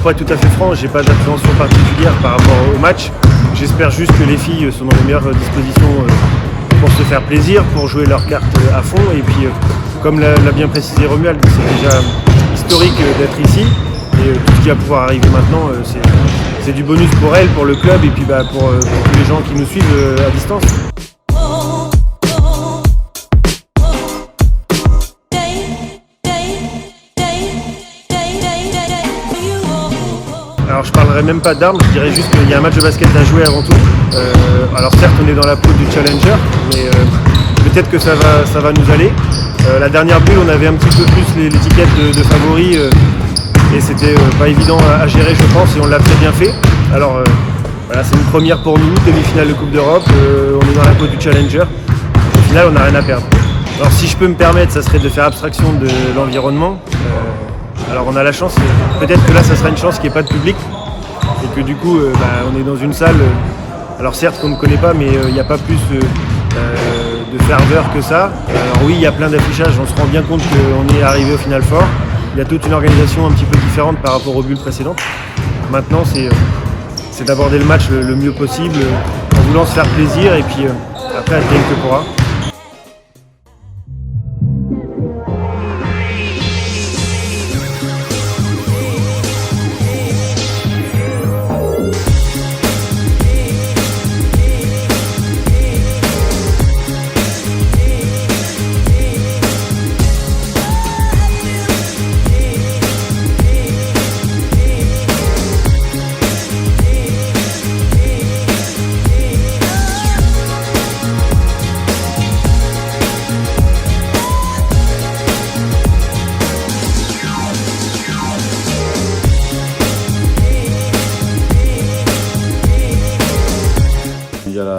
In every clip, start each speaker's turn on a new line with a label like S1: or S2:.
S1: pour être tout à fait franc, j'ai pas d'appréhension particulière par rapport au match. J'espère juste que les filles sont dans les meilleures dispositions pour se faire plaisir, pour jouer leurs cartes à fond. Et puis, comme l'a bien précisé Romuald, c'est déjà historique d'être ici. Et tout ce qui va pouvoir arriver maintenant, c'est du bonus pour elles, pour le club et puis pour tous les gens qui nous suivent à distance. Alors je parlerai même pas d'armes, je dirais juste qu'il y a un match de basket à jouer avant tout. Alors certes on est dans la peau du challenger, mais peut-être que ça va nous aller. La dernière bulle on avait un petit peu plus l'étiquette de favori et c'était pas évident à gérer je pense et on l'a très bien fait. Alors voilà, c'est une première pour nous, demi-finale de Coupe d'Europe, on est dans la peau du challenger. Au final on n'a rien à perdre. Alors si je peux me permettre, ça serait de faire abstraction de l'environnement. Alors on a la chance, peut-être que là ça sera une chance qu'il n'y ait pas de public et que du coup on est dans une salle, alors certes qu'on ne connaît pas mais il n'y a pas plus de ferveur que ça. Alors oui il y a plein d'affichages, on se rend bien compte qu'on est arrivé au final fort. Il y a toute une organisation un petit peu différente par rapport aux bulles précédentes. Maintenant c'est d'aborder le match le mieux possible en voulant se faire plaisir et puis après advienne que pourra.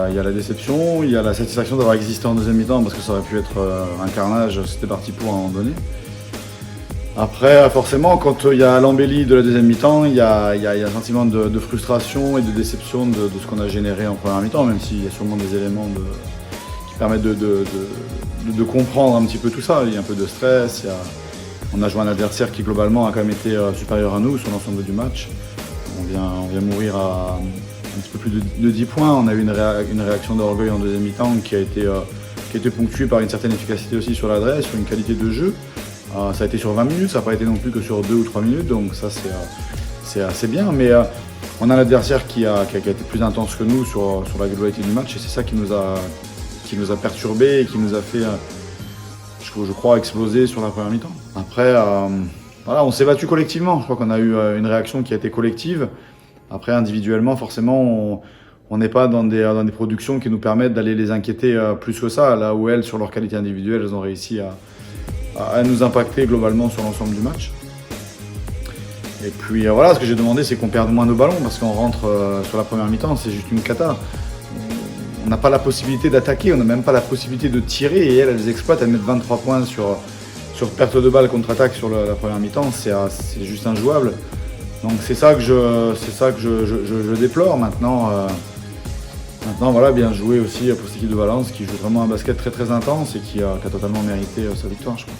S2: Il y a la déception, il y a la satisfaction d'avoir existé en deuxième mi-temps parce que ça aurait pu être un carnage, c'était parti pour à un moment donné. Après, forcément, quand il y a l'embellie de la deuxième mi-temps, il y a un sentiment de frustration et de déception de ce qu'on a généré en première mi-temps, même s'il y a sûrement des éléments qui permettent de comprendre un petit peu tout ça. Il y a un peu de stress, on a joué un adversaire qui globalement a quand même été supérieur à nous sur l'ensemble du match. On vient mourir à un petit peu plus de 10 points. On a eu une réaction d'orgueil en deuxième mi-temps qui a été ponctuée par une certaine efficacité aussi sur l'adresse, sur une qualité de jeu. Ça a été sur 20 minutes, ça n'a pas été non plus que sur 2 ou 3 minutes, donc ça c'est assez bien. Mais on a un adversaire qui a été plus intense que nous sur la globalité du match et c'est ça qui nous a perturbés et qui nous a fait, je crois, exploser sur la première mi-temps. Après, voilà, on s'est battu collectivement. Je crois qu'on a eu une réaction qui a été collective. Après, individuellement, forcément, on n'est pas dans des productions qui nous permettent d'aller les inquiéter plus que ça. Là où elles, sur leur qualité individuelle, elles ont réussi à nous impacter globalement sur l'ensemble du match. Et puis voilà, ce que j'ai demandé, c'est qu'on perde moins nos ballons parce qu'on rentre sur la première mi-temps, c'est juste une cata. On n'a pas la possibilité d'attaquer, on n'a même pas la possibilité de tirer et elles exploitent, elles mettent 23 points sur perte de balle contre-attaque sur la première mi-temps, c'est juste injouable. Donc c'est ça que je déplore maintenant. Maintenant voilà, bien joué aussi pour cette équipe de Valence qui joue vraiment un basket très très intense et qui a totalement mérité sa victoire, je crois.